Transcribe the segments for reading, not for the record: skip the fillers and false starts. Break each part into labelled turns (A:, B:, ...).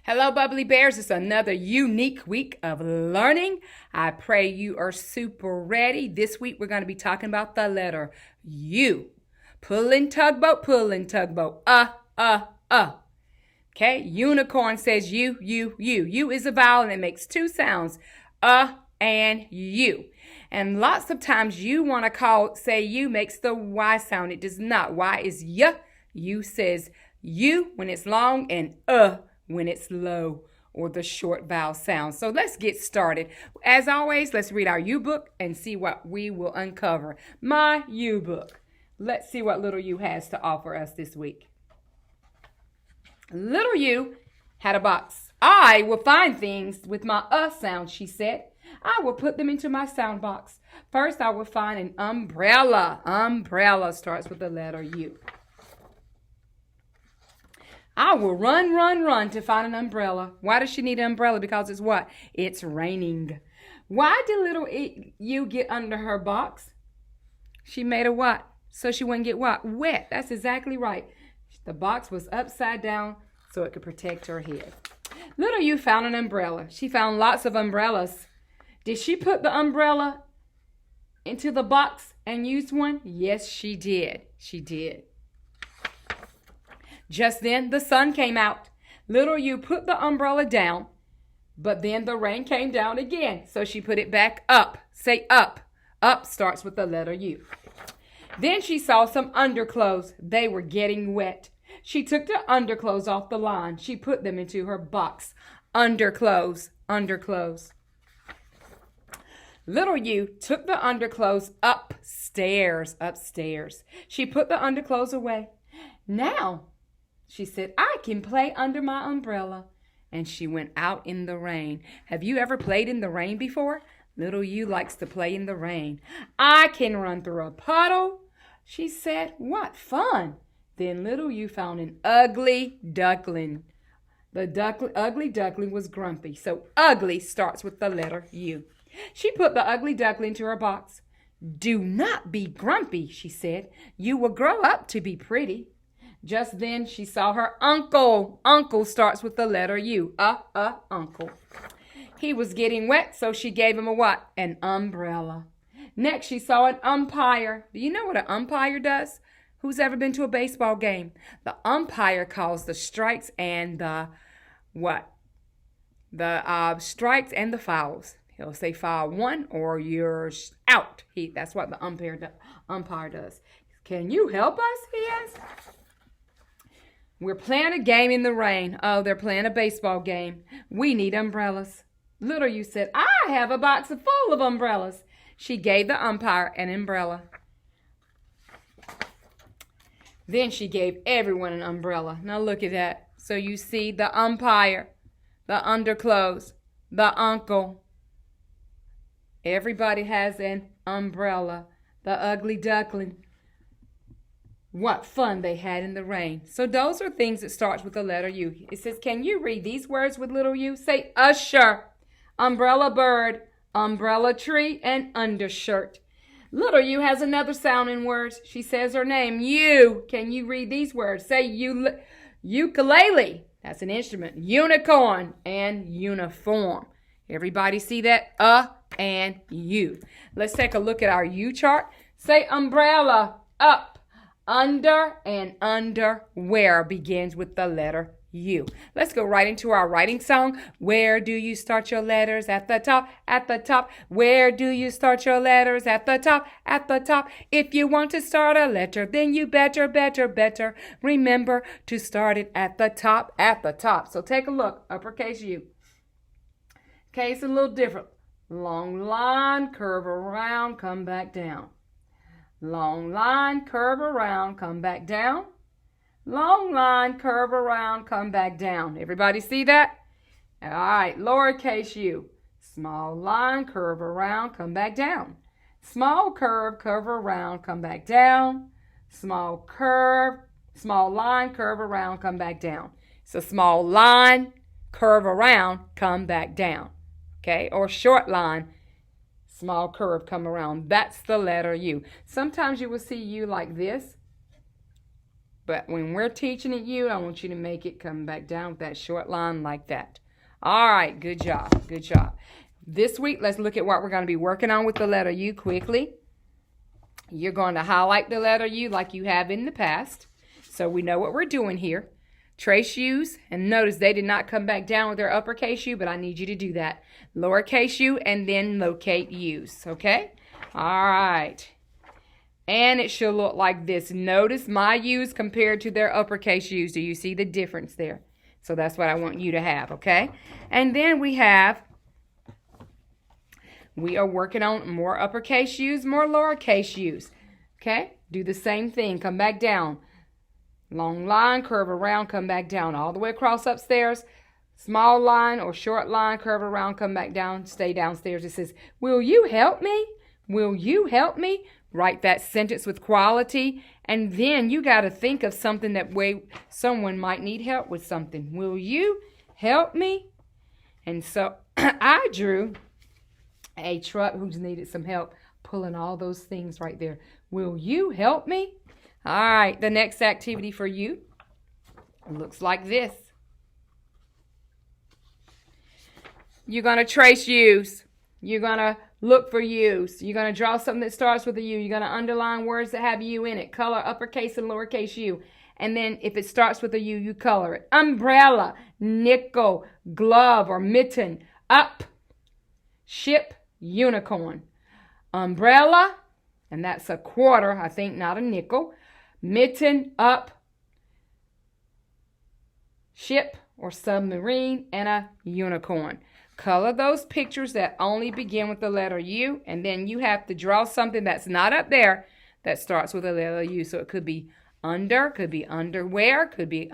A: Hello, Bubbly Bears. It's another unique week of learning. I pray you are super ready. This week, we're going to be talking about the letter U. Pulling tugboat, pulling tugboat. Okay, unicorn says U, U, U. U is a vowel and it makes two sounds, and U. And lots of times you want to say U makes the Y sound. It does not. Y is Y. U says U when it's long and when it's low or the short vowel sound. So let's get started. As always, let's read our U book and see what we will uncover. My U book. Let's see what little U has to offer us this week. Little U had a box. I will find things with my sound, she said. I will put them into my sound box. First, I will find an umbrella. Umbrella starts with the letter U. I will run to find an umbrella. Why does she need an umbrella? Because it's what? It's raining. Why did little U get under her box? She made a what? So she wouldn't get what? Wet. That's exactly right. The box was upside down so it could protect her head. Little U found an umbrella. She found lots of umbrellas. Did she put the umbrella into the box and use one? Yes, she did. She did. Just then, the sun came out. Little U put the umbrella down, but then the rain came down again, so she put it back up. Say up. Up starts with the letter U. Then she saw some underclothes. They were getting wet. She took the underclothes off the line. She put them into her box. Underclothes, underclothes. Little U took the underclothes upstairs. She put the underclothes away. Now, she said, I can play under my umbrella. And she went out in the rain. Have you ever played in the rain before? Little U likes to play in the rain. I can run through a puddle. She said, what fun. Then little U found an ugly duckling. The ugly duckling was grumpy. So ugly starts with the letter U. She put the ugly duckling into her box. Do not be grumpy, she said. You will grow up to be pretty. Just then she saw her uncle. Uncle starts with the letter U. Uncle. He was getting wet, so she gave him a what? An umbrella. Next, she saw an umpire. Do you know what an umpire does? Who's ever been to a baseball game? The umpire calls the strikes and the what? The strikes and the fouls. He'll say foul one or you're out. That's what the umpire does. Can you help us? He asked. We're playing a game in the rain. Oh, they're playing a baseball game. We need umbrellas. Little U said, I have a box full of umbrellas. She gave the umpire an umbrella. Then she gave everyone an umbrella. Now look at that. So you see the umpire, the underclothes, the uncle. Everybody has an umbrella. The ugly duckling. What fun they had in the rain. So those are things that starts with the letter U. It says, can you read these words with little U? Say usher, umbrella bird, umbrella tree, and undershirt. Little U has another sound in words. She says her name, U. Can you read these words? Say ukulele. That's an instrument. Unicorn and uniform. Everybody see that? And U. Let's take a look at our U chart. Say umbrella, up. Under and underwear begins with the letter U. Let's go right into our writing song. Where do you start your letters? At the top, at the top. Where do you start your letters? At the top, at the top. If you want to start a letter, then you better remember to start it at the top, at the top. So take a look, uppercase U. Okay, it's a little different. Long line, curve around, come back down. Long line, curve around, come back down. Long line, curve around, come back down. Everybody see that? All right, lowercase u. Small line, curve around, come back down. Small curve, curve around, come back down. Small line, curve around, come back down. So small line, curve around, come back down. Okay, or short line, small curve, come around. That's the letter U. Sometimes you will see U like this. But when we're teaching it you, I want you to make it come back down with that short line like that. All right, good job, good job. This week, let's look at what we're going to be working on with the letter U quickly. You're going to highlight the letter U like you have in the past, so we know what we're doing here. Trace U's, and notice they did not come back down with their uppercase U, but I need you to do that. Lowercase U, and then locate U's, okay? All right. And it should look like this. Notice my U's compared to their uppercase U's. Do you see the difference there? So that's what I want you to have, okay? And then we are working on more uppercase U's, more lowercase U's, okay? Do the same thing. Come back down. Long line, curve around, come back down. All the way across upstairs. Small line or short line, curve around, come back down, stay downstairs. It says, will you help me? Will you help me? Write that sentence with quality, and then you got to think of something that way someone might need help with something. Will you help me? And so I drew a truck who's needed some help pulling all those things right there. Will you help me? All right, the next activity for you looks like this. You're going to trace U's. You're going to look for U's. You're going to draw something that starts with a U. You're going to underline words that have U in it. Color uppercase and lowercase U. And then if it starts with a U, you color it. Umbrella, nickel, glove or mitten, up, ship, unicorn. Umbrella, and that's a quarter, I think, not a nickel. Mitten, up, ship or submarine, and a unicorn. Color those pictures that only begin with the letter U, and then you have to draw something that's not up there that starts with the letter U. So it could be under, could be underwear, could be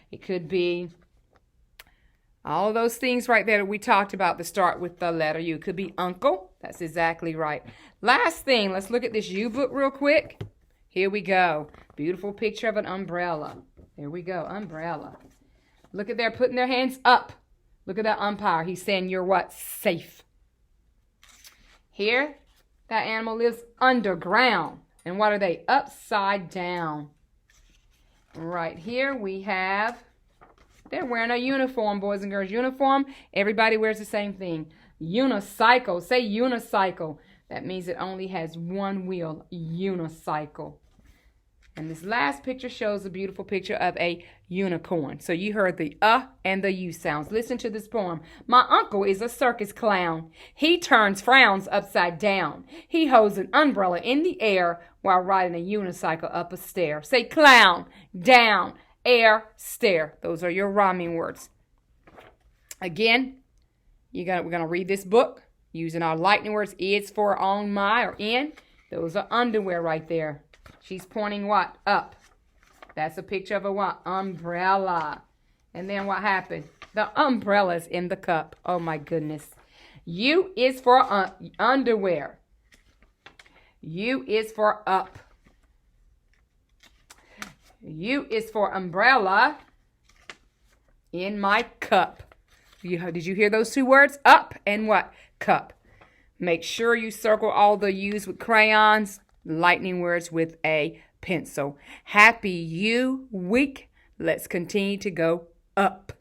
A: it could be all those things right there that we talked about that start with the letter U. It could be uncle. That's exactly right. Last thing, let's look at this U book real quick. Here we go. Beautiful picture of an umbrella. There we go, umbrella. Look at they're putting their hands up. Look at that umpire. He's saying you're what? Safe. Here, that animal lives underground. And what are they? Upside down. Right here we have, they're wearing a uniform, boys and girls. Uniform, everybody wears the same thing. Unicycle. Say unicycle. That means it only has one wheel. Unicycle. And this last picture shows a beautiful picture of a unicorn. So you heard the and the U sounds. Listen to this poem. My uncle is a circus clown. He turns frowns upside down. He holds an umbrella in the air while riding a unicycle up a stair. Say clown, down, air, stair. Those are your rhyming words. Again, we're going to read this book using our lightning words. Is for on, my, or in. Those are underwear right there. She's pointing what? Up. That's a picture of a what? Umbrella. And then what happened? The umbrella's in the cup. Oh my goodness. U is for underwear. U is for up. U is for umbrella in my cup. Did you hear those two words? Up and what? Cup. Make sure you circle all the U's with crayons. Lightning words with a pencil. Happy U week. Let's continue to go up.